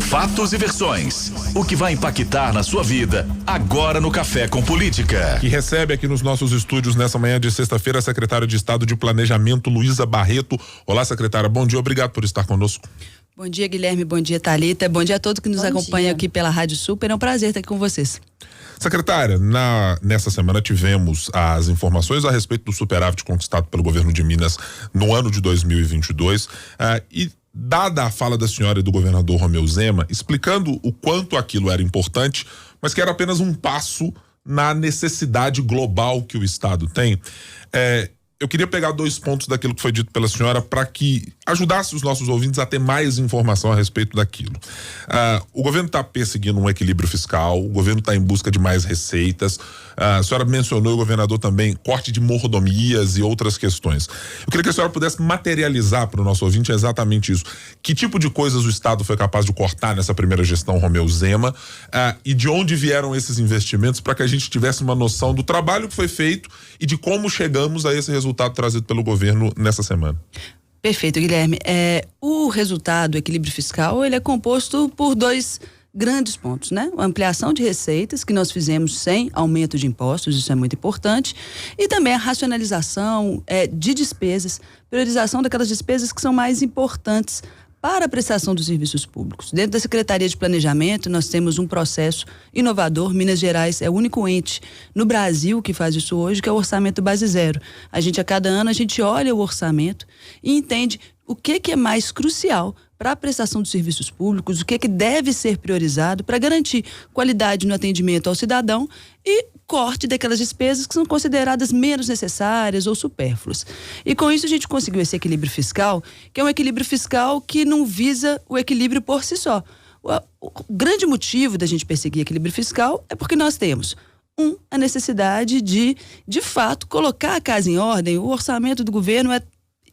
Fatos e versões. O que vai impactar na sua vida agora no Café com Política. Que recebe aqui nos nossos estúdios nessa manhã de sexta-feira a secretária de Estado de Planejamento, Luísa Barreto. Olá, secretária, bom dia, obrigado por estar conosco. Bom dia, Guilherme, bom dia, Thalita, bom dia a todos que nos acompanham aqui pela Rádio Super, é um prazer estar aqui com vocês. Secretária, nessa semana tivemos as informações a respeito do superávit conquistado pelo governo de Minas no ano de 2022 e dada a fala da senhora e do governador Romeu Zema, explicando o quanto aquilo era importante, mas que era apenas um passo na necessidade global que o Estado tem, eu queria pegar 2 pontos daquilo que foi dito pela senhora para que ajudasse os nossos ouvintes a ter mais informação a respeito daquilo. O governo está perseguindo um equilíbrio fiscal, o governo está em busca de mais receitas. A senhora mencionou, o governador também, corte de mordomias e outras questões. Eu queria que a senhora pudesse materializar para o nosso ouvinte exatamente isso. Que tipo de coisas o Estado foi capaz de cortar nessa primeira gestão Romeu Zema e de onde vieram esses investimentos para que a gente tivesse uma noção do trabalho que foi feito e de como chegamos a esse resultado trazido pelo governo nessa semana. Perfeito, Guilherme. O resultado, o equilíbrio fiscal, ele é composto por 2 grandes pontos, né? A ampliação de receitas, que nós fizemos sem aumento de impostos, isso é muito importante, e também a racionalização de despesas, priorização daquelas despesas que são mais importantes para a prestação dos serviços públicos. Dentro da Secretaria de Planejamento, nós temos um processo inovador. Minas Gerais é o único ente no Brasil que faz isso hoje, que é o orçamento base zero. A cada ano, a gente olha o orçamento e entende o que é mais crucial para a prestação dos serviços públicos, o que deve ser priorizado para garantir qualidade no atendimento ao cidadão e corte daquelas despesas que são consideradas menos necessárias ou supérfluas. E com isso a gente conseguiu esse equilíbrio fiscal, que é um equilíbrio fiscal que não visa o equilíbrio por si só. O grande motivo da gente perseguir equilíbrio fiscal é porque nós temos a necessidade de fato, colocar a casa em ordem. O orçamento do governo é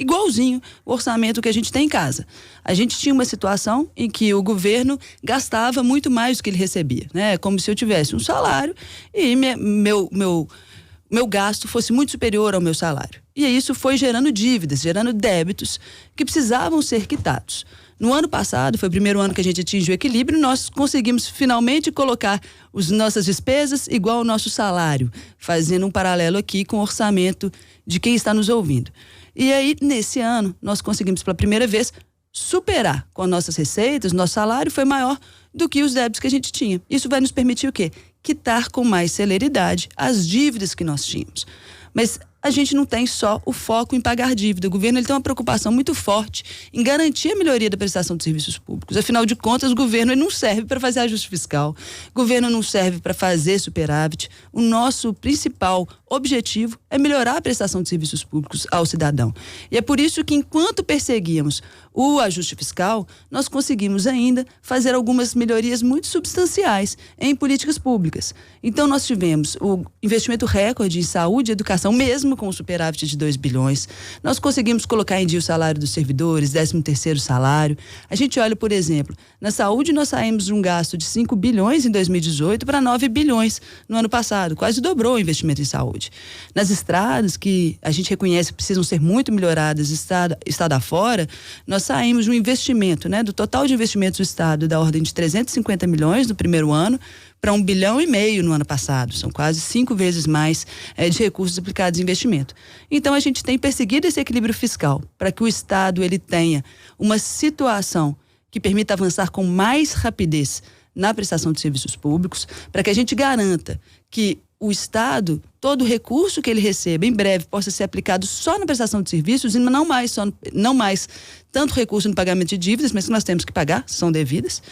igualzinho o orçamento que a gente tem em casa. A gente tinha uma situação em que o governo gastava muito mais do que ele recebia, né? Como se eu tivesse um salário e meu gasto fosse muito superior ao meu salário. E isso foi gerando dívidas, gerando débitos que precisavam ser quitados. No ano passado, foi o primeiro ano que a gente atingiu o equilíbrio, nós conseguimos finalmente colocar as nossas despesas igual ao nosso salário, fazendo um paralelo aqui com o orçamento de quem está nos ouvindo. E aí, nesse ano, nós conseguimos pela primeira vez superar com as nossas receitas, nosso salário foi maior do que os débitos que a gente tinha. Isso vai nos permitir o quê? Quitar com mais celeridade as dívidas que nós tínhamos. Mas a gente não tem só o foco em pagar dívida. O governo ele tem uma preocupação muito forte em garantir a melhoria da prestação de serviços públicos. Afinal de contas, o governo ele não serve para fazer ajuste fiscal. O governo não serve para fazer superávit. O nosso principal objetivo é melhorar a prestação de serviços públicos ao cidadão. E é por isso que, enquanto perseguíamos o ajuste fiscal, nós conseguimos ainda fazer algumas melhorias muito substanciais em políticas públicas. Então, nós tivemos o investimento recorde em saúde e educação, mesmo com o superávit de 2 bilhões. Nós conseguimos colocar em dia o salário dos servidores, 13º salário. A gente olha, por exemplo, na saúde nós saímos de um gasto de 5 bilhões em 2018 para 9 bilhões no ano passado. Quase dobrou o investimento em saúde. Nas estradas, que a gente reconhece que precisam ser muito melhoradas, estado afora, nós saímos de um investimento, né, do total de investimentos do Estado da ordem de 350 milhões no primeiro ano para 1,5 bilhão no ano passado. São quase 5 vezes mais de recursos aplicados em investimento. Então a gente tem perseguido esse equilíbrio fiscal para que o Estado ele tenha uma situação que permita avançar com mais rapidez na prestação de serviços públicos, para que a gente garanta que o Estado, todo o recurso que ele receba em breve possa ser aplicado só na prestação de serviços e não mais tanto recurso no pagamento de dívidas, mas que nós temos que pagar, são devidas,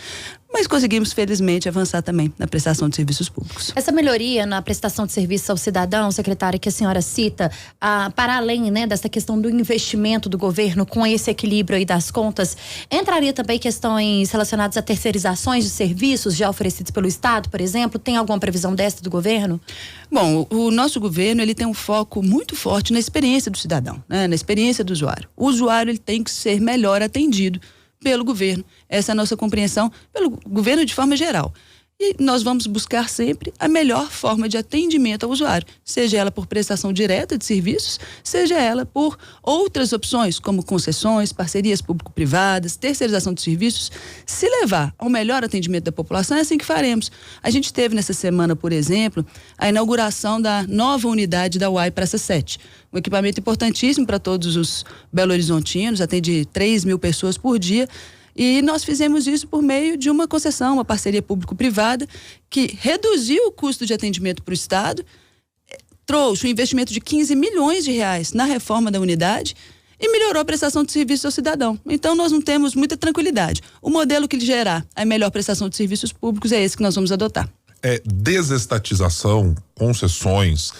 mas conseguimos felizmente avançar também na prestação de serviços públicos. Essa melhoria na prestação de serviços ao cidadão, secretária, que a senhora cita, para além, né, dessa questão do investimento do governo com esse equilíbrio aí das contas, entraria também questões relacionadas a terceirizações de serviços já oferecidos pelo Estado, por exemplo? Tem alguma previsão dessa do governo? Bom, o nosso governo ele tem um foco muito forte na experiência do cidadão, né? Na experiência do usuário. O usuário ele tem que ser melhor atendido pelo governo. Essa é a nossa compreensão pelo governo de forma geral. E nós vamos buscar sempre a melhor forma de atendimento ao usuário, seja ela por prestação direta de serviços, seja ela por outras opções, como concessões, parcerias público-privadas, terceirização de serviços. Se levar ao melhor atendimento da população, é assim que faremos. A gente teve nessa semana, por exemplo, a inauguração da nova unidade da UAI Praça 7. Um equipamento importantíssimo para todos os belo-horizontinos, atende 3.000 pessoas por dia. E nós fizemos isso por meio de uma concessão, uma parceria público-privada, que reduziu o custo de atendimento para o Estado, trouxe um investimento de 15 milhões de reais na reforma da unidade e melhorou a prestação de serviço ao cidadão. Então, nós não temos muita tranquilidade. O modelo que gerar a melhor prestação de serviços públicos é esse que nós vamos adotar. Desestatização, concessões,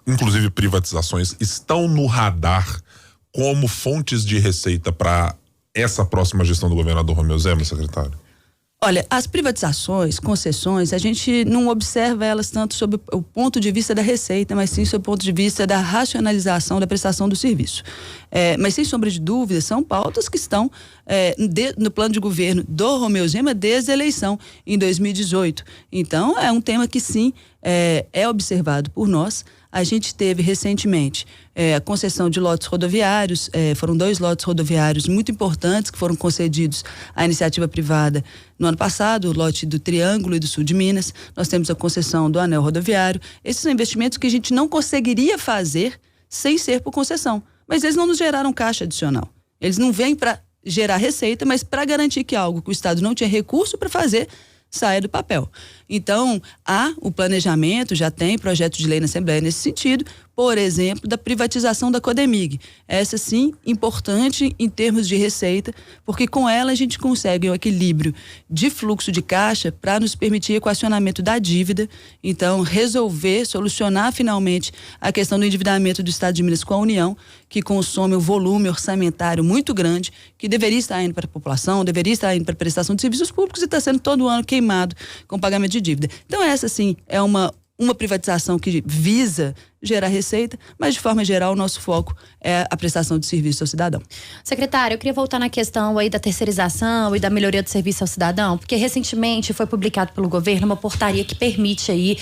inclusive privatizações, estão no radar como fontes de receita para essa próxima gestão do governador Romeu Zema, secretário? Olha, as privatizações, concessões, a gente não observa elas tanto sob o ponto de vista da receita, mas sim sob o ponto de vista da racionalização da prestação do serviço. Mas sem sombra de dúvida, são pautas que estão no plano de governo do Romeu Zema desde a eleição em 2018. Então, é um tema que sim é observado por nós. A gente teve recentemente a concessão de lotes rodoviários, foram 2 lotes rodoviários muito importantes que foram concedidos à iniciativa privada no ano passado, o lote do Triângulo e do Sul de Minas. Nós temos a concessão do Anel Rodoviário. Esses são investimentos que a gente não conseguiria fazer sem ser por concessão, mas eles não nos geraram caixa adicional. Eles não vêm para gerar receita, mas para garantir que algo que o Estado não tinha recurso para fazer saia do papel. Então, há o planejamento, já tem projeto de lei na Assembleia nesse sentido, por exemplo, da privatização da Codemig. Essa sim, importante em termos de receita, porque com ela a gente consegue um equilíbrio de fluxo de caixa para nos permitir equacionamento da dívida, então resolver, solucionar finalmente a questão do endividamento do Estado de Minas com a União, que consome um volume orçamentário muito grande, que deveria estar indo para a população, deveria estar indo para a prestação de serviços públicos e está sendo todo ano queimado com pagamento de dívida. Então essa sim é uma privatização que visa gerar receita, mas de forma geral o nosso foco é a prestação de serviço ao cidadão. Secretário, eu queria voltar na questão aí da terceirização e da melhoria do serviço ao cidadão, porque recentemente foi publicado pelo governo uma portaria que permite aí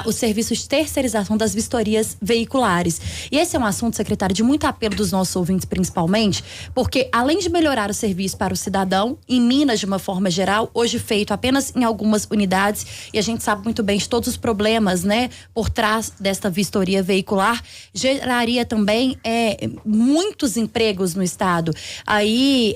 os serviços de terceirização das vistorias veiculares. E esse é um assunto, secretário, de muito apelo dos nossos ouvintes principalmente, porque além de melhorar o serviço para o cidadão, em Minas de uma forma geral, hoje feito apenas em algumas unidades, e a gente sabe muito bem de todos os problemas, né, por trás desta vistoria veicular, geraria também muitos empregos no estado, aí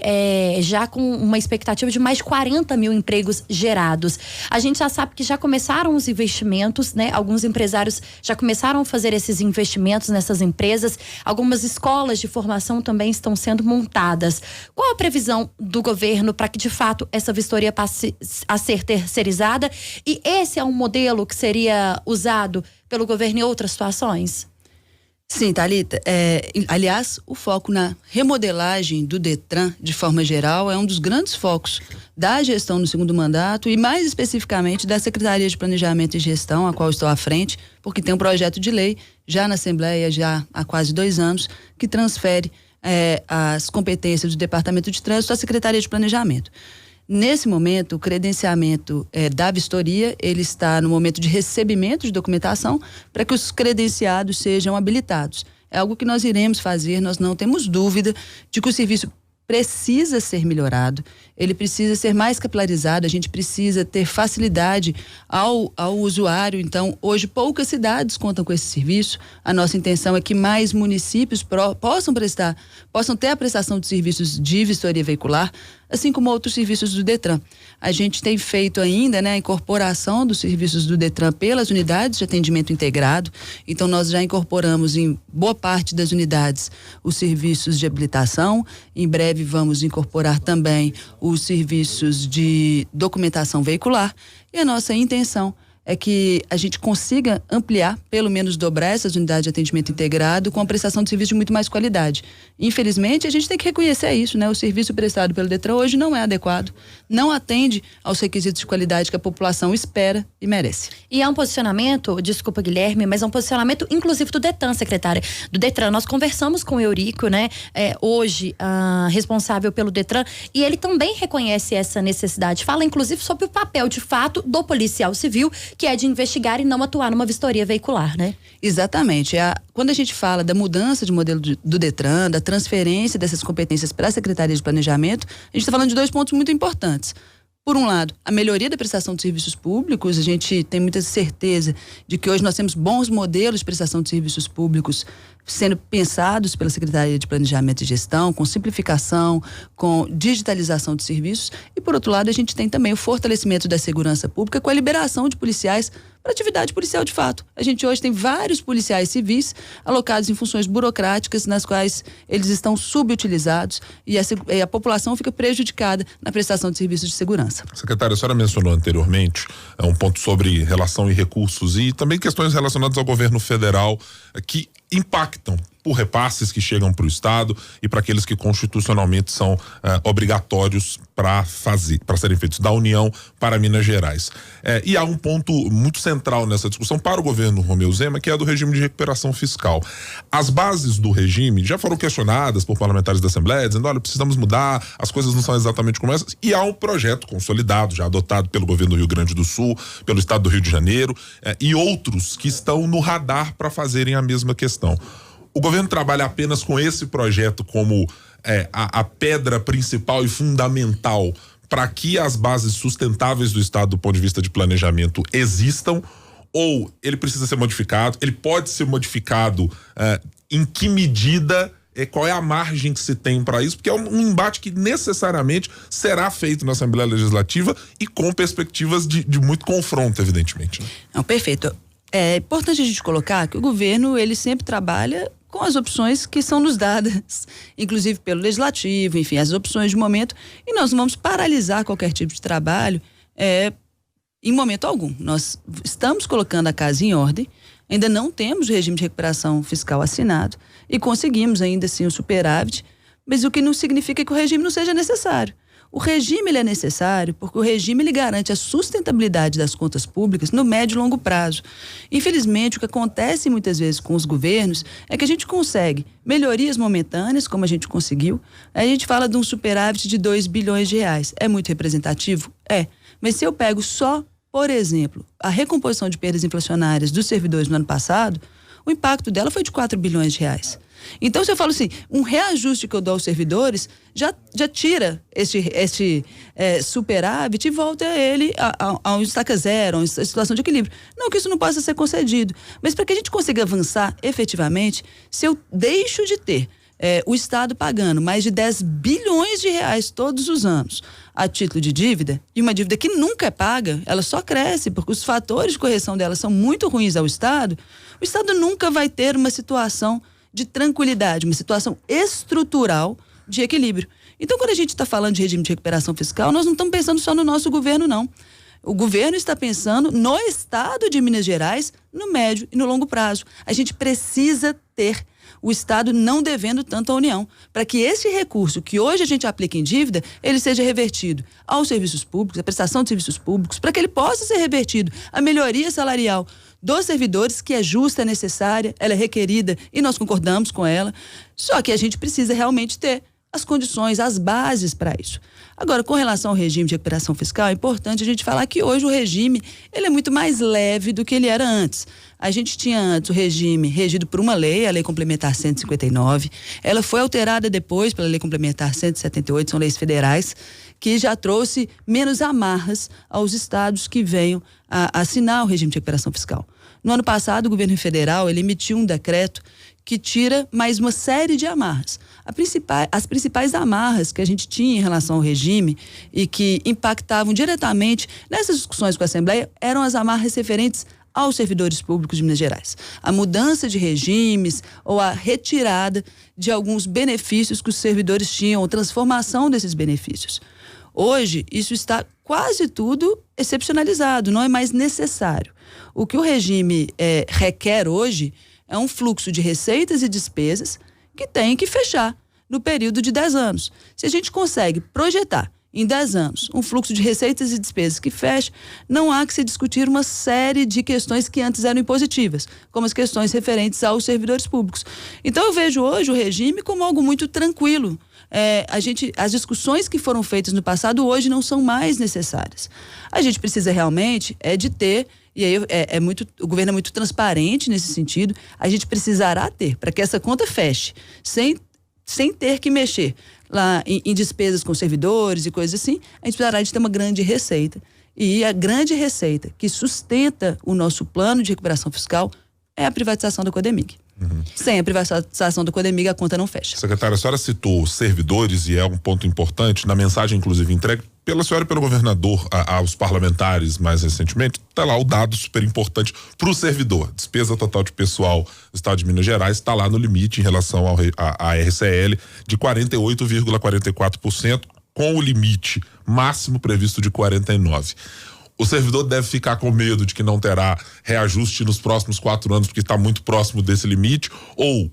já com uma expectativa de mais de 40 mil empregos gerados. A gente já sabe que já começaram os investimentos, né? Alguns empresários já começaram a fazer esses investimentos nessas empresas, algumas escolas de formação também estão sendo montadas. Qual a previsão do governo para que de fato essa vistoria passe a ser terceirizada? E esse é um modelo que seria usado pelo governo em outras situações? Sim, Thalita. Aliás, o foco na remodelagem do Detran, de forma geral, é um dos grandes focos da gestão no segundo mandato e, mais especificamente, da Secretaria de Planejamento e Gestão, a qual estou à frente, porque tem um projeto de lei já na Assembleia, já há quase 2 anos, que transfere as competências do Departamento de Trânsito à Secretaria de Planejamento. Nesse momento, o credenciamento da vistoria, ele está no momento de recebimento de documentação para que os credenciados sejam habilitados. É algo que nós iremos fazer, nós não temos dúvida de que o serviço precisa ser melhorado, ele precisa ser mais capilarizado, a gente precisa ter facilidade ao usuário. Então, hoje poucas cidades contam com esse serviço. A nossa intenção é que mais municípios possam ter a prestação de serviços de vistoria veicular, assim como outros serviços do Detran. A gente tem feito ainda, a incorporação dos serviços do Detran pelas unidades de atendimento integrado. Então, nós já incorporamos em boa parte das unidades os serviços de habilitação. Em breve vamos incorporar também os serviços de documentação veicular. E a nossa intenção é que a gente consiga ampliar, pelo menos dobrar essas unidades de atendimento integrado com a prestação de serviço de muito mais qualidade. Infelizmente, a gente tem que reconhecer isso, né? O serviço prestado pelo Detran hoje não é adequado, não atende aos requisitos de qualidade que a população espera e merece. E é um posicionamento, desculpa Guilherme, mas é um posicionamento inclusive do Detran, secretária. Do Detran, nós conversamos com o Eurico, né? Hoje, responsável pelo Detran, e ele também reconhece essa necessidade. Fala inclusive sobre o papel de fato do policial civil, que é de investigar e não atuar numa vistoria veicular, né? Exatamente. Quando a gente fala da mudança de modelo do Detran, da transferência dessas competências para a Secretaria de Planejamento, a gente está falando de 2 pontos muito importantes. Por um lado, a melhoria da prestação de serviços públicos. A gente tem muita certeza de que hoje nós temos bons modelos de prestação de serviços públicos sendo pensados pela Secretaria de Planejamento e Gestão, com simplificação, com digitalização de serviços. E, por outro lado, a gente tem também o fortalecimento da segurança pública com a liberação de policiais para atividade policial de fato. A gente hoje tem vários policiais civis alocados em funções burocráticas nas quais eles estão subutilizados e a população fica prejudicada na prestação de serviços de segurança. Secretária, a senhora mencionou anteriormente um ponto sobre relação e recursos e também questões relacionadas ao governo federal que impactam por repasses que chegam para o Estado e para aqueles que constitucionalmente são obrigatórios para serem feitos da União para Minas Gerais. E há um ponto muito central nessa discussão para o governo Romeu Zema, que é a do regime de recuperação fiscal. As bases do regime já foram questionadas por parlamentares da Assembleia, dizendo, olha, precisamos mudar, as coisas não são exatamente como essas, e há um projeto consolidado, já adotado pelo governo do Rio Grande do Sul, pelo Estado do Rio de Janeiro, e outros que estão no radar para fazerem a mesma questão. O governo trabalha apenas com esse projeto como a pedra principal e fundamental para que as bases sustentáveis do Estado do ponto de vista de planejamento existam, ou ele precisa ser modificado? Ele pode ser modificado em que medida? Qual é a margem que se tem para isso? Porque é um embate que necessariamente será feito na Assembleia Legislativa e com perspectivas de muito confronto, evidentemente. Né? Não, perfeito. É importante a gente colocar que o governo, ele sempre trabalha com as opções que são nos dadas, inclusive pelo Legislativo, enfim, as opções de momento, e nós não vamos paralisar qualquer tipo de trabalho em momento algum. Nós estamos colocando a casa em ordem, ainda não temos o regime de recuperação fiscal assinado e conseguimos ainda assim o superávit, mas o que não significa que o regime não seja necessário. O regime ele é necessário porque o regime ele garante a sustentabilidade das contas públicas no médio e longo prazo. Infelizmente, o que acontece muitas vezes com os governos é que a gente consegue melhorias momentâneas, como a gente conseguiu. A gente fala de um superávit de 2 bilhões de reais. É muito representativo? É. Mas se eu pego só, por exemplo, a recomposição de perdas inflacionárias dos servidores no ano passado, o impacto dela foi de 4 bilhões de reais. Então, se eu falo assim, um reajuste que eu dou aos servidores já tira este superávit e volta ele a um estaca zero, a uma situação de equilíbrio. Não que isso não possa ser concedido, mas para que a gente consiga avançar efetivamente, se eu deixo de ter o Estado pagando mais de 10 bilhões de reais todos os anos a título de dívida, e uma dívida que nunca é paga, ela só cresce porque os fatores de correção dela são muito ruins ao Estado, o Estado nunca vai ter uma situação de tranquilidade, uma situação estrutural de equilíbrio. Então, quando a gente está falando de regime de recuperação fiscal, nós não estamos pensando só no nosso governo, não. O governo está pensando no Estado de Minas Gerais, no médio e no longo prazo. A gente precisa ter o Estado não devendo tanto à União, para que esse recurso que hoje a gente aplica em dívida, ele seja revertido aos serviços públicos, à prestação de serviços públicos, para que ele possa ser revertido à melhoria salarial dos servidores, que é justa, é necessária, ela é requerida e nós concordamos com ela, só que a gente precisa realmente ter as condições, as bases para isso. Agora, com relação ao regime de recuperação fiscal, é importante a gente falar que hoje o regime ele é muito mais leve do que ele era antes. A gente tinha antes o regime regido por uma lei, a Lei Complementar 159, ela foi alterada depois pela Lei Complementar 178, são leis federais, que já trouxe menos amarras aos estados que venham a assinar o regime de recuperação fiscal. No ano passado, o governo federal ele emitiu um decreto que tira mais uma série de amarras. As principais amarras que a gente tinha em relação ao regime e que impactavam diretamente nessas discussões com a Assembleia eram as amarras referentes aos servidores públicos de Minas Gerais. A mudança de regimes ou a retirada de alguns benefícios que os servidores tinham, ou transformação desses benefícios. Hoje, isso está quase tudo excepcionalizado, não é mais necessário. O que o regime requer hoje é um fluxo de receitas e despesas que tem que fechar no período de 10 anos. Se a gente consegue projetar em 10 anos um fluxo de receitas e despesas que feche, não há que se discutir uma série de questões que antes eram impositivas, como as questões referentes aos servidores públicos. Então eu vejo hoje o regime como algo muito tranquilo. As discussões que foram feitas no passado hoje não são mais necessárias. A gente precisa realmente de ter, e aí o governo é muito transparente nesse sentido, a gente precisará ter, para que essa conta feche, sem ter que mexer lá em despesas com servidores e coisas assim, a gente precisará de ter uma grande receita. E a grande receita que sustenta o nosso plano de recuperação fiscal é a privatização da Codemig. Sem a privatização do Codemig, a conta não fecha. Secretária, a senhora citou servidores e é um ponto importante na mensagem, inclusive, entregue pela senhora e pelo governador aos parlamentares mais recentemente. Está lá o dado super importante para o servidor. Despesa total de pessoal do estado de Minas Gerais está lá no limite em relação à RCL de 48,44%, com o limite máximo previsto de 49%. O servidor deve ficar com medo de que não terá reajuste nos próximos 4 anos porque está muito próximo desse limite, ou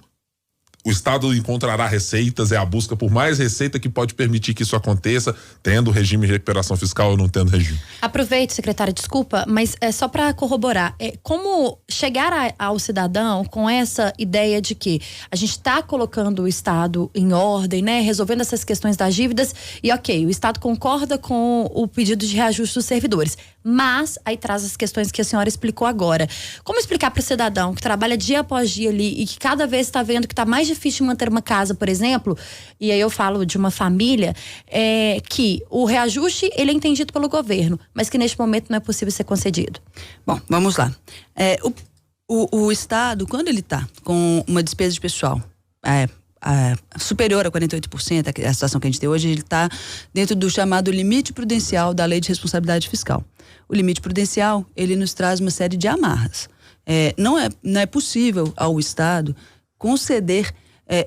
o Estado encontrará receitas, é a busca por mais receita que pode permitir que isso aconteça, tendo regime de recuperação fiscal ou não tendo regime? Aproveito, secretária, desculpa, mas é só para corroborar, como chegar ao cidadão com essa ideia de que a gente está colocando o Estado em ordem, né, resolvendo essas questões das dívidas e o Estado concorda com o pedido de reajuste dos servidores, mas aí traz as questões que a senhora explicou agora. Como explicar para o cidadão que trabalha dia após dia ali e que cada vez está vendo que está mais difícil manter uma casa, por exemplo, e aí eu falo de uma família, que o reajuste ele é entendido pelo governo, mas que neste momento não é possível ser concedido? Bom, vamos lá. O Estado, quando ele está com uma despesa de pessoal superior a 48%, a situação que a gente tem hoje, ele está dentro do chamado limite prudencial da Lei de Responsabilidade Fiscal. O limite prudencial, ele nos traz uma série de amarras. Não é possível ao Estado conceder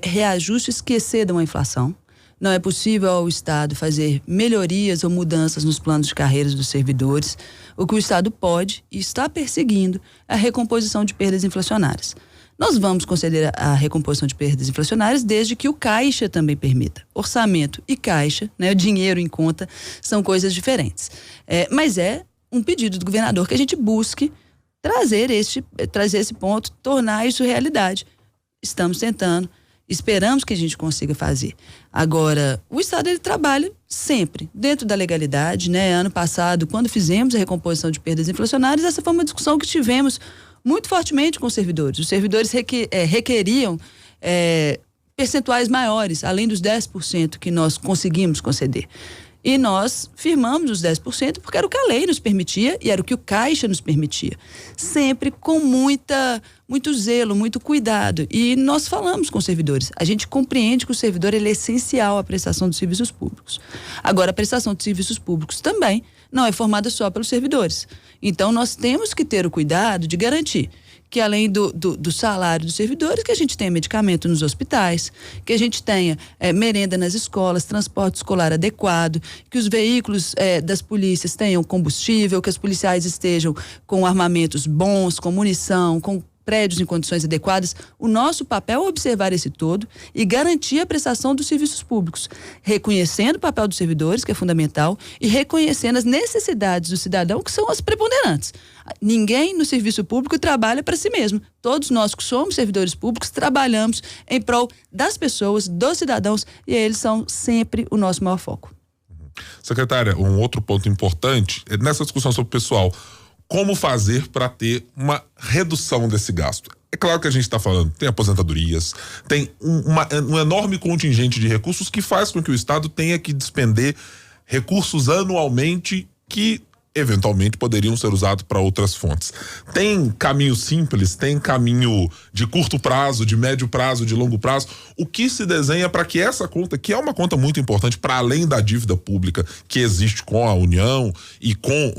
reajustes que excedam a inflação. Não é possível ao Estado fazer melhorias ou mudanças nos planos de carreiras dos servidores. O que o Estado pode e está perseguindo é a recomposição de perdas inflacionárias. Nós vamos conceder a recomposição de perdas inflacionárias desde que o Caixa também permita. Orçamento e Caixa, né, o dinheiro em conta, são coisas diferentes. Mas é um pedido do governador que a gente busque trazer esse ponto, tornar isso realidade. Estamos tentando, esperamos que a gente consiga fazer. Agora, o Estado ele trabalha sempre dentro da legalidade, né? Ano passado, quando fizemos a recomposição de perdas inflacionárias, essa foi uma discussão que tivemos muito fortemente com os servidores. Os servidores requeriam percentuais maiores, além dos 10% que nós conseguimos conceder. E nós firmamos os 10% porque era o que a lei nos permitia e era o que o Caixa nos permitia. Sempre com muito zelo, muito cuidado. E nós falamos com os servidores. A gente compreende que o servidor ele é essencial à prestação dos serviços públicos. Agora, a prestação de serviços públicos também não é formada só pelos servidores. Então, nós temos que ter o cuidado de garantir que além do salário dos servidores, que a gente tenha medicamento nos hospitais, que a gente tenha merenda nas escolas, transporte escolar adequado, que os veículos das polícias tenham combustível, que os policiais estejam com armamentos bons, com munição, com prédios em condições adequadas. O nosso papel é observar esse todo e garantir a prestação dos serviços públicos, reconhecendo o papel dos servidores, que é fundamental, e reconhecendo as necessidades do cidadão, que são as preponderantes. Ninguém no serviço público trabalha para si mesmo. Todos nós que somos servidores públicos trabalhamos em prol das pessoas, dos cidadãos, e eles são sempre o nosso maior foco. Secretária, um outro ponto importante, nessa discussão sobre o pessoal, como fazer para ter uma redução desse gasto? É claro que a gente está falando, tem aposentadorias, tem um enorme contingente de recursos que faz com que o Estado tenha que despender recursos anualmente que eventualmente poderiam ser usados para outras fontes. Tem caminho simples, tem caminho de curto prazo, de médio prazo, de longo prazo. O que se desenha para que essa conta, que é uma conta muito importante para além da dívida pública que existe com a União e com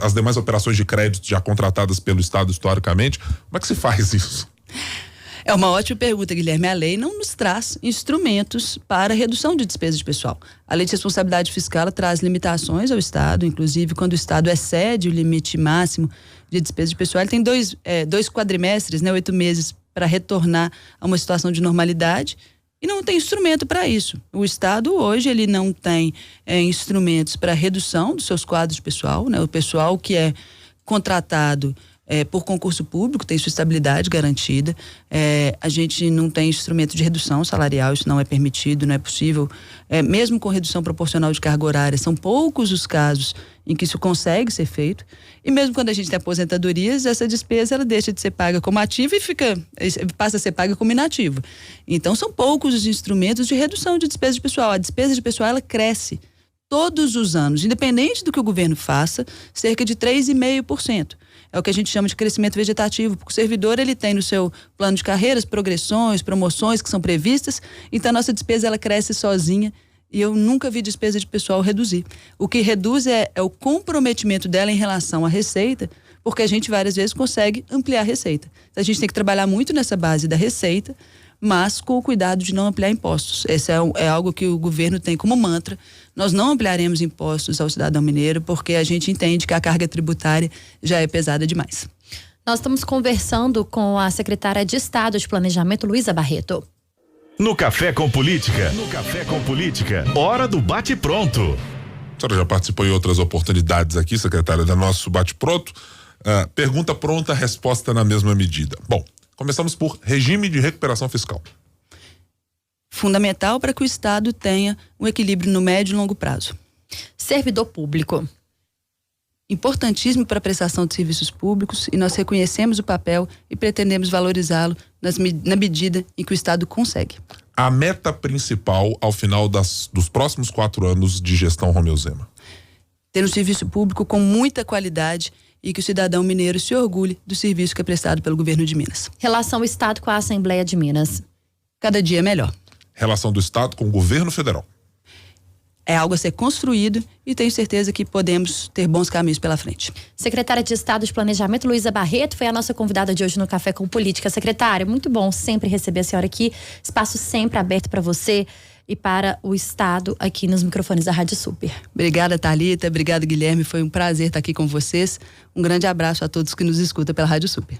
as demais operações de crédito já contratadas pelo Estado historicamente, como é que se faz isso? É uma ótima pergunta, Guilherme. A lei não nos traz instrumentos para redução de despesas de pessoal. A lei de responsabilidade fiscal ela traz limitações ao Estado, inclusive quando o Estado excede o limite máximo de despesa de pessoal, ele tem dois quadrimestres, 8 meses, para retornar a uma situação de normalidade. E não tem instrumento para isso. O Estado hoje ele não tem instrumentos para redução dos seus quadros de pessoal, né? O pessoal que é contratado por concurso público tem sua estabilidade garantida. A gente não tem instrumento de redução salarial, isso não é permitido, não é possível. Mesmo com redução proporcional de carga horária, são poucos os casos em que isso consegue ser feito. E mesmo quando a gente tem aposentadorias, essa despesa ela deixa de ser paga como ativa e passa a ser paga como inativa. Então são poucos os instrumentos de redução de despesa de pessoal. A despesa de pessoal ela cresce todos os anos, independente do que o governo faça, cerca de 3,5%. É o que a gente chama de crescimento vegetativo, porque o servidor ele tem no seu plano de carreiras progressões, promoções que são previstas, então a nossa despesa ela cresce sozinha e eu nunca vi despesa de pessoal reduzir. O que reduz é o comprometimento dela em relação à receita, porque a gente várias vezes consegue ampliar a receita. Então, a gente tem que trabalhar muito nessa base da receita, mas com o cuidado de não ampliar impostos. Esse é algo que o governo tem como mantra. Nós não ampliaremos impostos ao cidadão mineiro porque a gente entende que a carga tributária já é pesada demais. Nós estamos conversando com a secretária de Estado de Planejamento, Luísa Barreto. No Café com Política. Hora do bate-pronto. A senhora já participou em outras oportunidades aqui, secretária, do nosso bate-pronto. Pergunta pronta, resposta na mesma medida. Bom, começamos por regime de recuperação fiscal. Fundamental para que o Estado tenha um equilíbrio no médio e longo prazo. Servidor público. Importantíssimo para a prestação de serviços públicos e nós reconhecemos o papel e pretendemos valorizá-lo na medida em que o Estado consegue. A meta principal ao final dos próximos 4 anos de gestão Romeu Zema. Ter um serviço público com muita qualidade e que o cidadão mineiro se orgulhe do serviço que é prestado pelo governo de Minas. Relação Estado com a Assembleia de Minas. Cada dia melhor. Relação do Estado com o governo federal. É algo a ser construído e tenho certeza que podemos ter bons caminhos pela frente. Secretária de Estado de Planejamento, Luísa Barreto, foi a nossa convidada de hoje no Café com Política. Secretária, muito bom sempre receber a senhora aqui. Espaço sempre aberto para você e para o Estado aqui nos microfones da Rádio Super. Obrigada, Thalita. Obrigada, Guilherme. Foi um prazer estar aqui com vocês. Um grande abraço a todos que nos escutam pela Rádio Super.